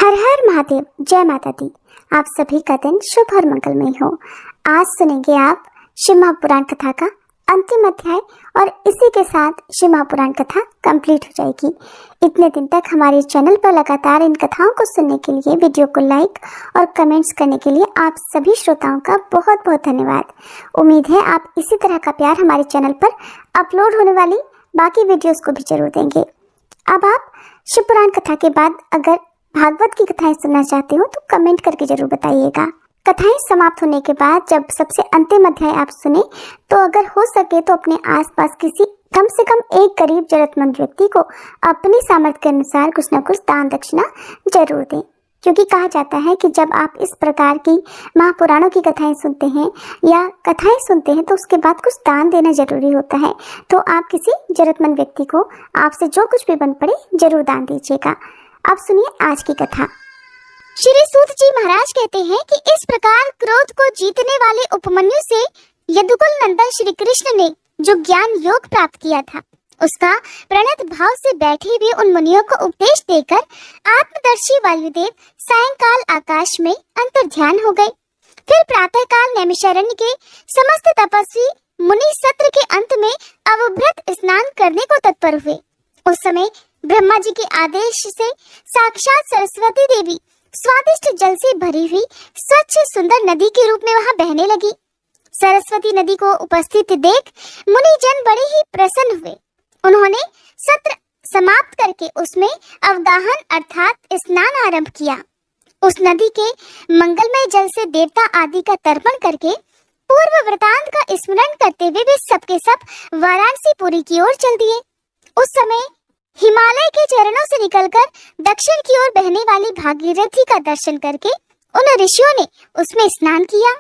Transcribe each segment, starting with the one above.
हर हर महादेव, जय माता दी। आप सभी का दिन शुभ और मंगलमय हो। आज सुनेंगे आप शिव महापुराण कथा का अंतिम अध्याय और इसी के साथ शिव महापुराण कथा कंप्लीट हो जाएगी। इतने दिन तक हमारे चैनल पर लगातार इन कथाओं को सुनने के लिए, वीडियो को लाइक और कमेंट्स करने के लिए आप सभी श्रोताओं का बहुत बहुत धन्यवाद। उम्मीद है आप इसी तरह का प्यार हमारे चैनल पर अपलोड होने वाली बाकी वीडियोस को भी जरूर देंगे। अब आप शिव पुराण कथा के बाद अगर भागवत की कथाएं सुनना चाहते हो तो कमेंट करके जरूर बताइएगा। कथाएं समाप्त होने के बाद जब सबसे अंतिम अध्याय आप सुने तो अगर हो सके तो अपने आसपास किसी कम से कम एक गरीब जरूरतमंद व्यक्ति को अपनी सामर्थ्य के अनुसार कुछ न कुछ दान दक्षिणा जरूर दें, क्योंकि कहा जाता है कि जब आप इस प्रकार की महापुराणों की कथाएं सुनते हैं या कथाएं सुनते हैं तो उसके बाद कुछ दान देना जरूरी होता है। तो आप किसी जरूरतमंद व्यक्ति को आपसे जो कुछ भी बन पड़े जरूर दान दीजिएगा। अब सुनिए आज की कथा। श्री सूत जी महाराज कहते हैं कि इस प्रकार क्रोध को जीतने वाले उपमन्यु से यदुकुल नंदन श्री कृष्ण ने जो ज्ञान योग प्राप्त किया था उसका प्रणत भाव से बैठे हुए उन मुनियों को उपदेश देकर आत्मदर्शी वायुदेव सायंकाल आकाश में अंतर्ध्यान हो गए। फिर प्रातः काल नैमिषारण्य के समस्त तपस्वी मुनि सत्र के अंत में अवभृत स्नान करने को तत्पर हुए। उस समय ब्रह्मा जी के आदेश से साक्षात सरस्वती देवी स्वादिष्ट जल से भरी हुई स्वच्छ सुंदर नदी के रूप में वहां बहने लगी। सरस्वती नदी को उपस्थित देख मुनि जन बड़े ही प्रसन्न हुए। उन्होंने सत्र समाप्त करके उसमें अवगाहन अर्थात स्नान आरंभ किया। उस नदी के मंगलमय जल से देवता आदि का तर्पण करके पूर्व वृतांत का स्मरण करते हुए वे सबके सब वाराणसी पुरी की ओर चल दिए। उस समय हिमालय के चरणों से निकलकर दक्षिण की ओर बहने वाली भागीरथी का दर्शन करके उन ऋषियों ने उसमें स्नान किया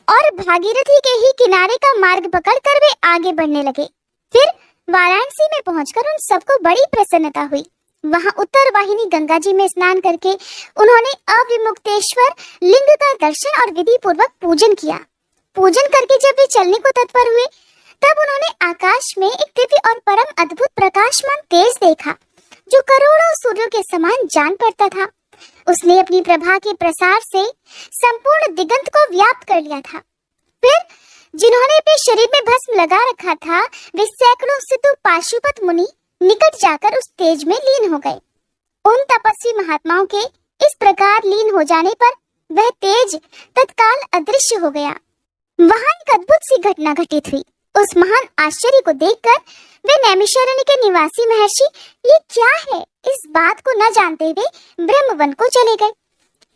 और भागीरथी के ही किनारे का मार्ग पकड़कर वे आगे बढ़ने लगे। फिर वाराणसी में पहुंचकर उन सबको बड़ी प्रसन्नता हुई। वहां उत्तर वाहिनी गंगा जी में स्नान करके उन्होंने अविमुक्तेश्वर लिंग का दर्शन और विधि पूर्वक पूजन किया। पूजन करके जब वे चलने को तत्पर हुए तब उन्होंने आकाश में एक दिव्य और परम अद्भुत प्रकाशमान तेज देखा जो करोड़ों सूर्यों के समान जान पड़ता था। उसने अपनी प्रभा के प्रसार से संपूर्ण दिगंत को व्याप्त कर लिया था। फिर जिन्होंने अपने शरीर में भस्म लगा रखा था वे सैकड़ों सिद्धू पाशुपत मुनि निकट जाकर उस तेज में लीन हो गए। उन तपस्वी महात्माओं के इस प्रकार लीन हो जाने पर वह तेज तत्काल अदृश्य हो गया। वहां एक अद्भुत सी घटना घटित हुई। उस महान आश्चर्य को देखकर वे नैमिषारण्य के निवासी महर्षि ये क्या है इस बात को न जानते हुए ब्रह्मवन को चले गए।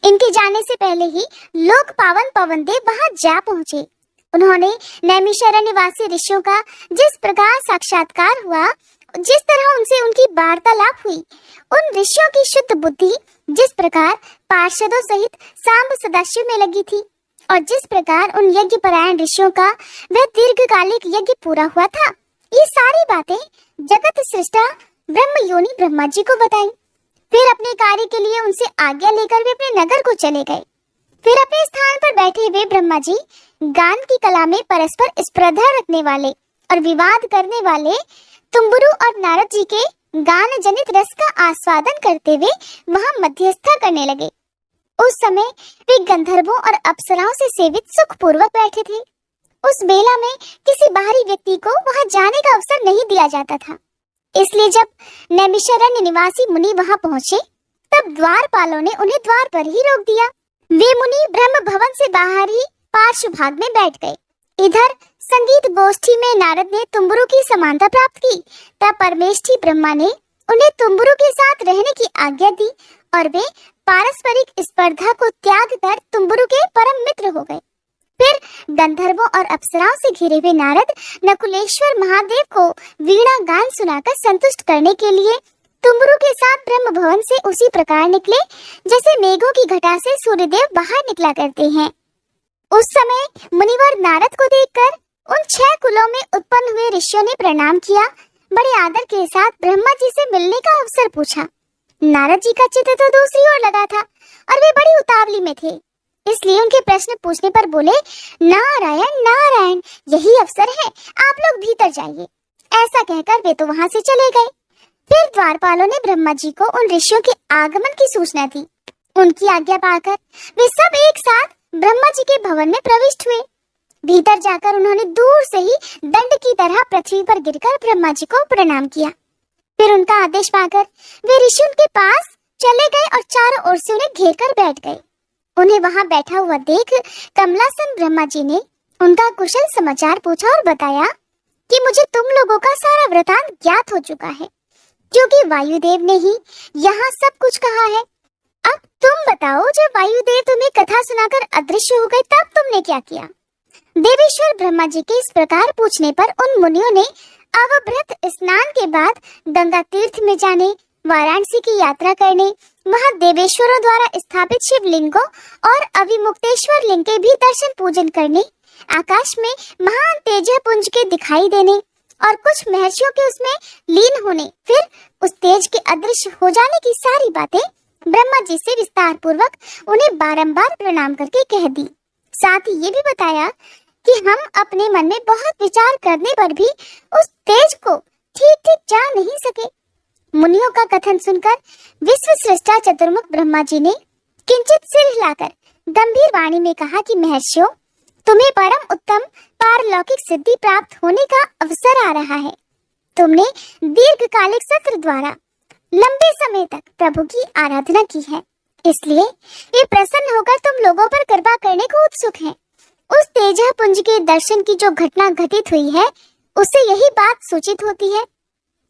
इनके जाने से पहले ही लोक पावन पवन देव वहां जा पहुंचे। उन्होंने नैमिषारण्य वासी ऋषियों का जिस प्रकार साक्षात्कार हुआ, जिस तरह उनसे उनकी वार्तालाप हुई, उन ऋषियों की शुद्ध बुद्धि जिस प्रकार पार्षदों सहित सांब सदाशिव में लगी थी और जिस प्रकार उन यज्ञ परायण ऋषियों का वह दीर्घकालिक यज्ञ पूरा हुआ था, ये सारी बातें जगत सृष्टा ब्रह्म योनि ब्रह्मा जी को बताई। फिर अपने कार्य के लिए उनसे आज्ञा लेकर वे अपने नगर को चले गए। फिर अपने स्थान पर बैठे हुए ब्रह्मा जी गान की कला में परस्पर स्पर्धा रखने वाले और विवाद करने वाले तुम्बुरु और नारद जी के गान जनित रस का आस्वादन करते हुए वहां मध्यस्थता करने लगे। उस समय वे गंधर्वों और अप्सराओं से सेवित सुख पूर्वक बैठे थे। उस बेला में किसी बाहरी व्यक्ति को वहां जाने का अवसर नहीं दिया जाता था। इसलिए जब नैमिषारण्य निवासी मुनि वहां पहुंचे तब द्वारपालों ने उन्हें द्वार पर ही रोक दिया। वे मुनि ब्रह्म भवन से बाहर ही पार्श्व भाग में बैठ गए। इधर संगीत गोष्ठी में नारद ने तुम्बुरु की समानता प्राप्त की, तब परमेष्ठी ब्रह्मा ने उन्हें तुम्बुरु के साथ रहने की आज्ञा दी और वे पारस्परिक स्पर्धा को त्याग कर तुम्बुरु के परम मित्र हो गए। फिर गंधर्वों और अप्सराओं से घिरे हुए नारद नकुलेश्वर महादेव को वीणा गान सुनाकर संतुष्ट करने के लिए तुम्बुरु के साथ ब्रह्म भवन से उसी प्रकार निकले जैसे मेघों की घटा से सूर्यदेव बाहर निकला करते हैं। उस समय मुनिवर नारद को देखकर उन 6 कुलों में उत्पन्न हुए ऋषियों ने प्रणाम किया। बड़े आदर के साथ ब्रह्मा जी से मिलने का अवसर पूछा। नारद जी का चित्त तो दूसरी ओर लगा था और वे बड़ी उतावली में थे, इसलिए उनके प्रश्न पूछने पर बोले, नारायण नारायण, यही अवसर है, आप लोग भीतर जाइए। ऐसा कहकर वे तो वहां से चले गए। फिर द्वारपालों ने ब्रह्मा जी को उन ऋषियों के आगमन की सूचना दी। उनकी आज्ञा पाकर वे सब एक साथ ब्रह्मा जी के भवन में प्रविष्ट हुए। भीतर जाकर उन्होंने दूर से ही दंड की तरह पृथ्वी पर गिरकर ब्रह्मा जी को प्रणाम किया। फिर उनका आदेश पाकर वे ऋषि उनके पास चले गए और चारों ओर से उन्हें घेर कर बैठ गए। उन्हें वहां बैठा हुआ देख कमलासन ब्रह्मा जी ने उनका कुशल समाचार पूछा और बताया कि मुझे तुम लोगों का सारा वृतांत ज्ञात हो चुका है, क्योंकि वायुदेव ने ही यहाँ सब कुछ कहा है। अब तुम बताओ, जब वायुदेव तुम्हें कथा सुनाकर अदृश्य हो गए तब तुमने क्या किया? देवेश्वर ब्रह्मा जी के इस प्रकार पूछने पर उन मुनियों ने अवभृत स्नान के बाद गंगा तीर्थ में जाने, वाराणसी की यात्रा करने, वहां देवेश्वरों द्वारा स्थापित शिवलिंगों और अविमुक्तेश्वर लिंग के भी दर्शन पूजन करने, आकाश में महान तेज पुंज के दिखाई देने और कुछ महर्षियों के उसमें लीन होने, फिर उस तेज के अदृश्य हो जाने की सारी बातें ब्रह्मा जी से विस्तार पूर्वक उन्हें बारंबार प्रणाम करके कह दी। साथ ही ये भी बताया कि हम अपने मन में बहुत विचार करने पर भी उस तेज को ठीक ठीक जान नहीं सके। मुनियों का कथन सुनकर विश्व सृष्टा चतुर्मुख ब्रह्मा जी ने किंचित सिर हिलाकर गंभीर वाणी में कहा कि महर्षियों, तुम्हें परम उत्तम पारलौकिक सिद्धि प्राप्त होने का अवसर आ रहा है। तुमने दीर्घकालिक सत्र द्वारा लंबे समय तक प्रभु की आराधना की है, इसलिए वे प्रसन्न होकर तुम लोगों पर कृपा करने को उत्सुक हैं। उस तेजा पुंज के दर्शन की जो घटना घटित हुई है, उससे यही बात सूचित होती है।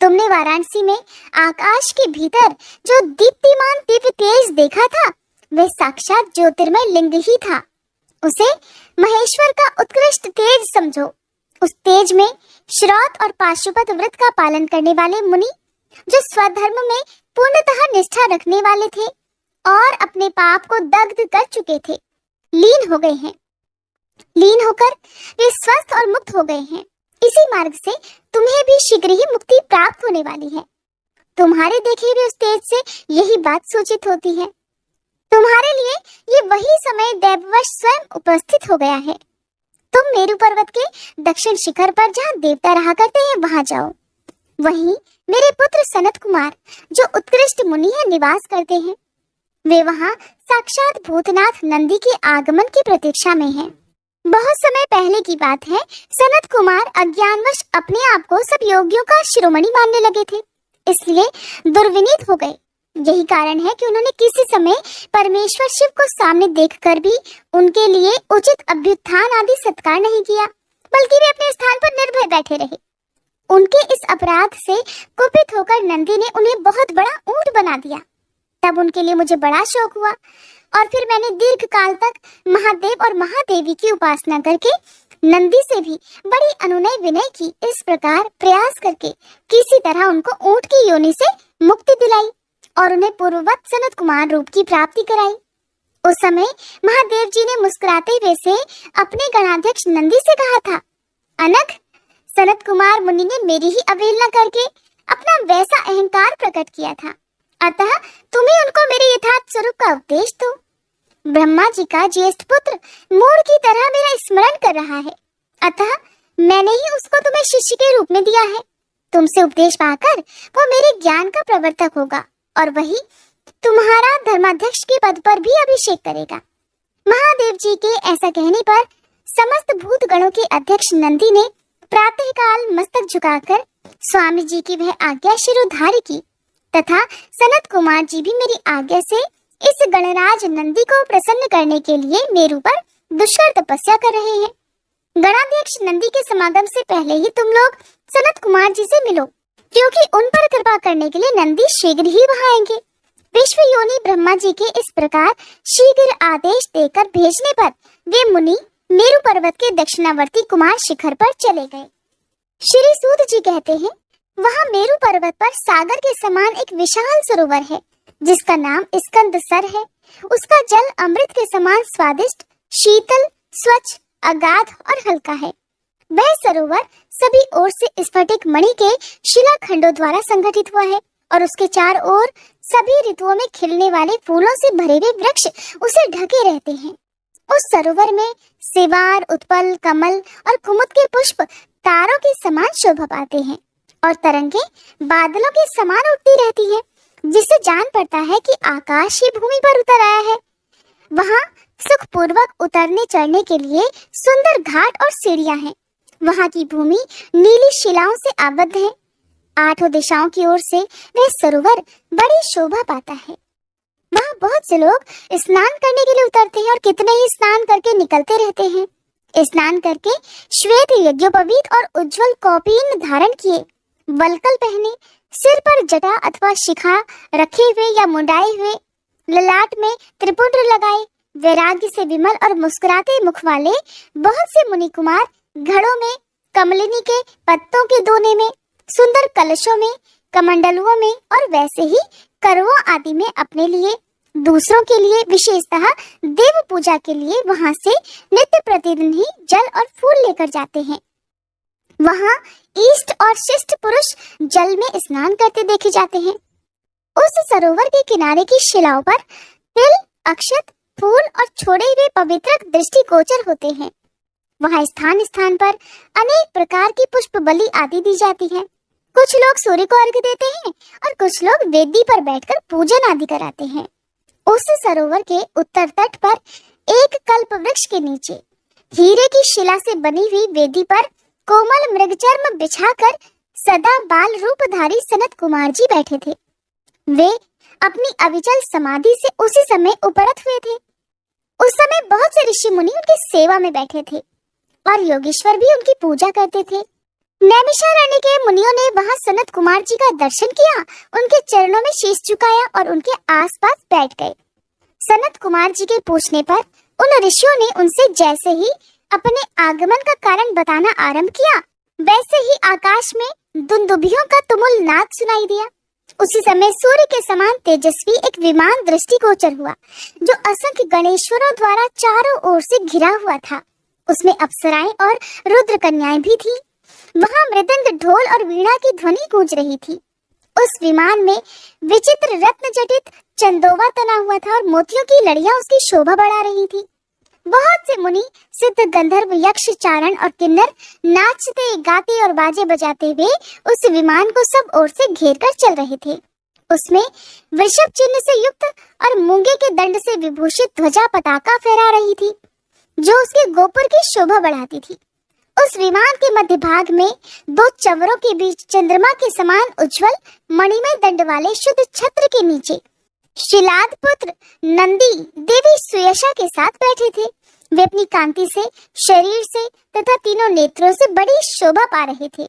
तुमने वाराणसी में आकाश के भीतर जो दीप्तिमान दिव्य तेज देखा था, वह साक्षात ज्योतिर्मय लिंग ही था। उसे महेश्वर का उत्कृष्ट तेज समझो। उस तेज में श्रौत और पाशुपत व्रत का पालन करने वाले मुनि, जो स्वधर्म में पूर्णतः निष्ठा रखने वाले थे और अपने पाप को दग्ध कर चुके थे, लीन हो गए हैं। लीन होकर वे स्वस्थ और मुक्त हो गए हैं। इसी मार्ग से तुम्हें भी शीघ्र ही मुक्ति प्राप्त होने वाली है। तुम्हारे देखे हुए उस तेज से यही बात सूचित होती है। तुम्हारे लिए ये वही समय दैववश स्वयं उपस्थित हो गया है। तुम मेरु पर्वत के दक्षिण शिखर पर जहाँ देवता रहा करते हैं वहां जाओ। वहीं मेरे पुत्र सनत कुमार, जो उत्कृष्ट मुनि है, निवास करते हैं। वे वहां साक्षात भूतनाथ नंदी के आगमन की प्रतीक्षा में हैं। बहुत समय पहले की बात है, सनत कुमार अज्ञानवश अपने आप को सब योगियों का शिरोमणि मानने लगे थे, इसलिए दुर्विनीत हो गए। यही कारण है कि उन्होंने किसी समय परमेश्वर शिव को सामने देखकर भी उनके लिए उचित अभ्युत्थान आदि सत्कार नहीं किया, बल्कि वे अपने स्थान पर निर्भय बैठे रहे। उनके इस अपराध से कुपित होकर नंदी ने उन्हें बहुत बड़ा ऊंट बना दिया। तब उनके लिए मुझे बड़ा शौक हुआ और फिर मैंने दीर्घ काल तक महादेव और महादेवी की उपासना करके नंदी से भी बड़ी अनुनय विनय की। इस प्रकार प्रयास करके किसी तरह उनको ऊंट की योनि से मुक्ति दिलाई और उन्हें पूर्ववत सनत कुमार रूप की प्राप्ति कराई। उस समय महादेव जी ने मुस्कुराते हुए से अपने गणाध्यक्ष नंदी से कहा था, अनघ, सनत कुमार मुनि ने मेरी ही अवहेलना करके अपना वैसा अहंकार प्रकट किया था, अतः तुम्हें उनको मेरे यथार्थ स्वरूप का उपदेश दो। ब्रह्मा जी का ज्येष्ठ पुत्र मूढ़ की तरह मेरा स्मरण कर रहा है, अतः मैंने ही उसको तुम्हें शिष्य के रूप में दिया है। तुमसे उपदेश पाकर वो मेरे ज्ञान का प्रवर्तक होगा और वही तुम्हारा धर्माध्यक्ष के पद पर भी अभिषेक करेगा। महादेव जी के ऐसा कहने पर समस्त भूत गणों के अध्यक्ष नंदी ने प्रातःकाल मस्तक झुकाकर स्वामी जी की वह आज्ञा शिरोधार्य की तथा सनत कुमार जी भी मेरी आज्ञा से इस गणराज नंदी को प्रसन्न करने के लिए मेरु पर दुष्कर तपस्या कर रहे हैं। गणाध्यक्ष नंदी के समागम से पहले ही तुम लोग सनत कुमार जी से मिलो, क्योंकि उन पर कृपा करने के लिए नंदी शीघ्र ही वहां आएंगे। विश्व योनि ब्रह्मा जी के इस प्रकार शीघ्र आदेश देकर भेजने पर वे मुनि मेरु पर्वत के दक्षिणावर्ती कुमार शिखर पर चले गए। श्री सूत जी कहते हैं, वहां मेरु पर्वत पर सागर के समान एक विशाल सरोवर है, जिसका नाम स्कंद सर है। उसका जल अमृत के समान स्वादिष्ट, शीतल, स्वच्छ, अगाध और हल्का है। वह सरोवर सभी ओर से स्फटिक मणि के शिलाखंडों द्वारा संगठित हुआ है और उसके चार ओर सभी ऋतुओं में खिलने वाले फूलों से भरे हुए वृक्ष उसे ढके रहते हैं। उस सरोवर में सिवार, उत्पल, कमल और कुमुद के पुष्प तारों के समान शोभा पाते हैं और तरंगे बादलों के समान उठती रहती हैं जिससे जान पड़ता है कि आकाश ही भूमि पर उतर आया है। वहाँ सुखपूर्वक उतरने चढ़ने के लिए सुंदर घाट और सीढ़ियां हैं। वहाँ की भूमि नीली शिलाओं से आबद्ध है। आठों दिशाओं की ओर से वह सरोवर बड़ी शोभा पाता है। वहाँ बहुत से लोग स्नान करने के लिए उतरते हैं और कितने ही स्नान करके निकलते रहते हैं। स्नान करके श्वेत यज्ञोपवीत और उज्जवल कौपीन धारण किए, वल्कल पहने, सिर पर जटा अथवा शिखा रखे हुए या मुंडाए हुए, ललाट में त्रिपुंड लगाए, वैराग्य से विमल और मुस्कुराते मुख वाले बहुत से मुनि कुमार घड़ों में, कमलिनी के पत्तों के दोने में, सुंदर कलशों में, कमंडलुओं में और वैसे ही करवों आदि में अपने लिए, दूसरों के लिए, विशेषतः देव पूजा के लिए वहां से नित्य प्रतिदिन ही जल और फूल लेकर जाते हैं। वहां इष्ट और शिष्ट पुरुष जल में स्नान करते देखे जाते हैं। उस सरोवर के किनारे की शिलाओं पर तिल, अक्षत, फूल और छोड़े हुए पवित्र दृष्टिगोचर होते हैं। वहां स्थान स्थान पर अनेक प्रकार की पुष्प बलि आदि दी जाती है। कुछ लोग सूर्य को अर्घ्य देते हैं और कुछ लोग वेदी पर बैठकर पूजन आदि कराते हैं। उस सरोवर के उत्तर तट पर एक कल्प वृक्ष के नीचे हीरे की शिला से बनी हुई वेदी पर कोमल मृगचर्म बिछाकर सदा बाल रूपधारी सनत कुमार जी बैठे थे। वे अपनी अविचल समाधि से उसी समय उपरत हुए थे। उस समय बहुत से ऋषि मुनि उनकी सेवा में बैठे थे और योगेश्वर भी उनकी पूजा करते थे। नैमिषारण्य के मुनियों ने वहां सनत कुमार जी का दर्शन किया, उनके चरणों में शीश झुकाया और उनके आसपास बैठ गए। सनत कुमार जी के पूछने पर उन ऋषियों ने उनसे जैसे ही अपने आगमन का कारण बताना आरंभ किया, वैसे ही आकाश में दुंदुभियों का तुमुल नाद सुनाई दिया। उसी समय सूर्य के समान तेजस्वी एक विमान दृष्टिगोचर हुआ, जो असंख्य गणेश्वरों द्वारा चारों ओर से घिरा हुआ था। उसमें अप्सराएं और रुद्र कन्याएं भी थी। वहां मृदंग, ढोल और वीणा की ध्वनि गूंज रही थी। उस विमान में विचित्र रत्न जटित चंदोवा तना हुआ था और मोतियों की लड़ियां उसकी शोभा बढ़ा रही थी। बहुत से मुनि, सिद्ध, गंधर्व, यक्ष, चारण और किन्नर नाचते, गाते और बाजे बजाते हुए उस विमान को सब ओर से घेर कर चल रहे थे। उसमें वृषभ चिन्ह से युक्त और मूंगे के दंड से विभूषित ध्वजा पताका फहरा रही थी, जो उसके गोपुर की शोभा बढ़ाती थी। उस विमान के मध्य भाग में दो चंवरों के बीच चंद्रमा के समान उज्जवल मणिमय दंड वाले शुद्ध छत्र के नीचे शिलाद पुत्र नंदी देवी सुयशा के साथ बैठे थे। वे अपनी कांति से, शरीर से तथा तीनों नेत्रों से बड़ी शोभा पा रहे थे।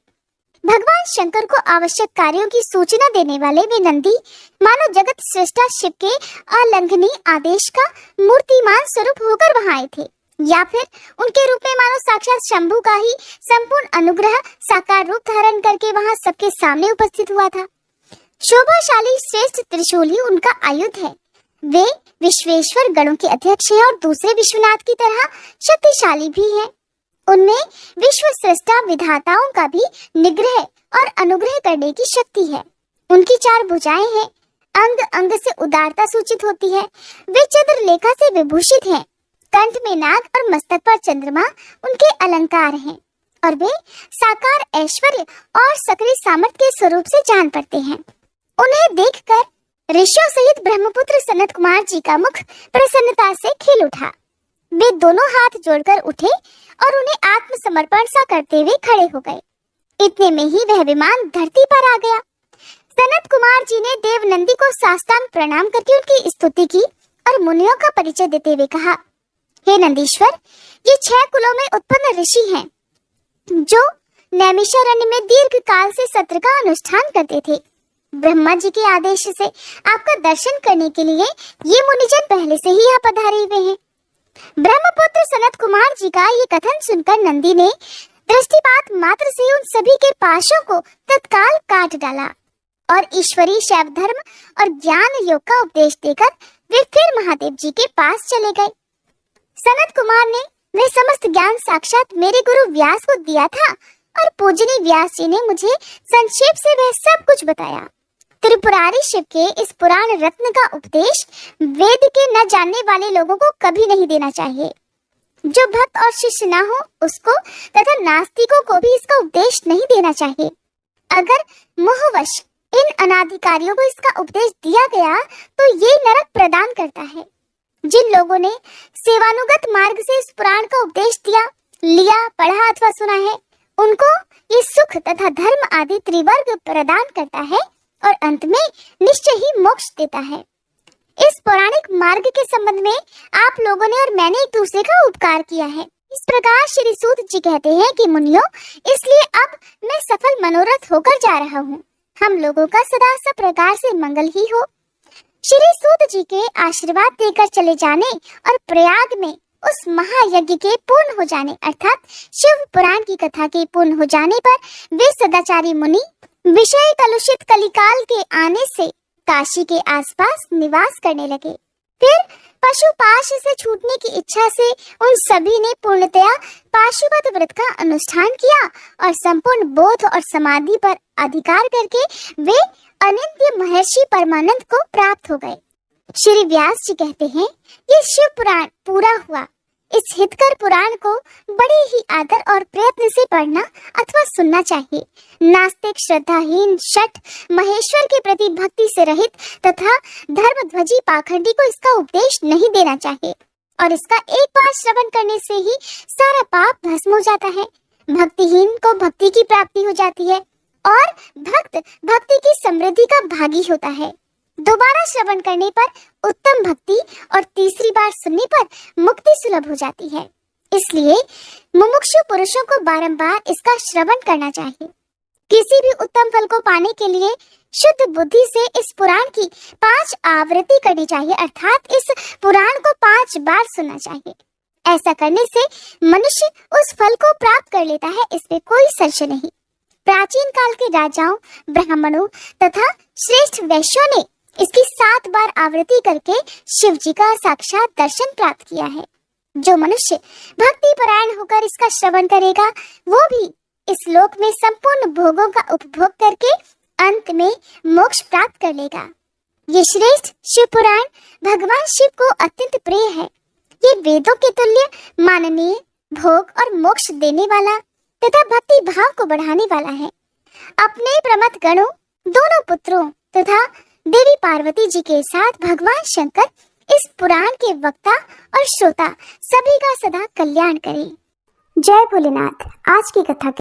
भगवान शंकर को आवश्यक कार्यों की सूचना देने वाले वे नंदी मानो जगत सृष्टा शिव के अलंघनीय आदेश का मूर्तिमान स्वरूप होकर वहां आए थे, या फिर उनके रूप में मानो साक्षात शंभु का ही संपूर्ण अनुग्रह साकार रूप धारण करके वहां सबके सामने उपस्थित हुआ था। शोभाशाली श्रेष्ठ त्रिशूल ही उनका आयुध है। वे विश्वेश्वर गणों के अध्यक्ष हैं और दूसरे विश्वनाथ की तरह शक्तिशाली भी हैं। उनमें विश्व सृष्टा विधाताओं का भी निग्रह और अनुग्रह करने की शक्ति है। उनकी 4 भुजाएं हैं, अंग अंग से उदारता सूचित होती है। वे चंद्रलेखा से विभूषित हैं, कंठ में नाग और मस्तक पर चंद्रमा उनके अलंकार हैं और वे साकार ऐश्वर्य और सक्रिय सामर्थ्य के स्वरूप से जान पड़ते हैं। उन्हें देखकर ऋषियों सहित ब्रह्मपुत्र सनत कुमार जी का मुख प्रसन्नता से खिल उठा। वे दोनों हाथ जोड़कर उठे और उन्हें आत्मसमर्पण सा करते हुए खड़े हो गए। इतने में ही वह विमान धरती पर आ गया। सनत कुमार जी ने देवनंदी को साष्टांग प्रणाम करके उनकी स्तुति की और मुनियों का परिचय देते हुए कहा, हे नंदीश्वर, ये 6 कुलों में उत्पन्न ऋषि हैं, जो नैमिषारण्य में दीर्घ काल से सत्र का अनुष्ठान करते थे। ब्रह्मा जी के आदेश से आपका दर्शन करने के लिए ये मुनिजन पहले से ही यहाँ पधारे हुए हैं। ब्रह्मपुत्र सनत कुमार जी का ये कथन सुनकर नंदी ने दृष्टिपात मात्र से उन सभी के पाशों को तत्काल काट डाला और ईश्वरीय शैव धर्म और ज्ञान योग का उपदेश देकर वे फिर महादेव जी के पास चले गए। सनत कुमार ने वह समस्त ज्ञान साक्षात मेरे गुरु व्यास को दिया था और पूजनीय व्यास जी ने मुझे संक्षेप से वह सब कुछ बताया। त्रिपुरारी शिव के इस पुराण रत्न का उपदेश वेद के न जानने वाले लोगों को कभी नहीं देना चाहिए। जो भक्त और शिष्य न हो उसको तथा नास्तिकों को भी इसका उपदेश नहीं देना चाहिए। अगर मोहवश इन अनाधिकारियों को इसका उपदेश दिया गया तो ये नरक प्रदान करता है। जिन लोगों ने सेवानुगत मार्ग से इस पुराण का उपदेश लिया, पढ़ा अथवा सुना है, उनको ये सुख तथा धर्म आदि त्रिवर्ग प्रदान करता है और अंत में निश्चय ही मोक्ष देता है। इस पौराणिक मार्ग के संबंध में आप लोगों ने और मैंने एक दूसरे का उपकार किया है। इस प्रकार श्री सूत जी कहते हैं कि मुनियों, इसलिए अब मैं सफल मनोरथ होकर जा रहा हूँ। हम लोगों का सदा सब प्रकार से मंगल ही हो। श्री सूत जी के आशीर्वाद देकर चले जाने और प्रयाग में उस महायज्ञ के पूर्ण हो जाने अर्थात शिव पुराण की कथा के पूर्ण हो जाने पर वे सदाचारी मुनि विषय कलुषित कलिकाल के आने से काशी के आसपास निवास करने लगे। फिर पशुपाश से छूटने की इच्छा से उन सभी ने पूर्णतया पाशुपत व्रत का अनुष्ठान किया और संपूर्ण बोध और समाधि पर अधिकार करके वे अनित्य महर्षि परमानंद को प्राप्त हो गए। श्री व्यास जी कहते हैं, ये शिव पुराण पूरा हुआ। इस हितकर पुराण को बड़े ही आदर और प्रयत्न से पढ़ना अथवा सुनना चाहिए। नास्तिक, श्रद्धाहीन, शठ, महेश्वर के प्रति भक्ति से रहित तथा धर्मध्वजी पाखंडी को इसका उपदेश नहीं देना चाहिए और इसका एक बार श्रवण करने से ही सारा पाप भस्म हो जाता है। भक्तिहीन को भक्ति की प्राप्ति हो जाती है और भक्त भक्ति की समृद्धि का भागी होता है। दोबारा श्रवण करने पर उत्तम भक्ति और तीसरी बार सुनने पर मुक्ति सुलभ हो जाती है। इसलिए मुमुक्षु पुरुषों को बारंबार इसका श्रवण करना चाहिए। किसी भी उत्तम फल को पाने के लिए शुद्ध बुद्धि से इस पुराण की 5 आवृत्ति करनी चाहिए अर्थात इस पुराण को 5 बार सुनना चाहिए। ऐसा करने से मनुष्य उस फल को प्राप्त कर लेता है, इसमें कोई संशय नहीं। प्राचीन काल के राजाओं, ब्राह्मणों तथा श्रेष्ठ वैश्यों ने इसकी 7 बार आवृत्ति करके शिव जी का साक्षात दर्शन प्राप्त किया है। जो मनुष्य भक्ति परायण होकर इसका श्रवण करेगा वो भी इस लोक में संपूर्ण भोगों का उपभोग करके अंत में मोक्ष प्राप्त कर लेगा। ये श्रेष्ठ शिव पुराण भगवान शिव को अत्यंत प्रिय है। ये वेदों के तुल्य माननीय, भोग और मोक्ष देने वाला तथा भक्ति भाव को बढ़ाने वाला है। अपने प्रमथ गणों, दोनों पुत्रों तथा देवी पार्वती जी के साथ भगवान शंकर इस पुराण के वक्ता और श्रोता सभी का सदा कल्याण करें। जय भोलेनाथ। आज की कथा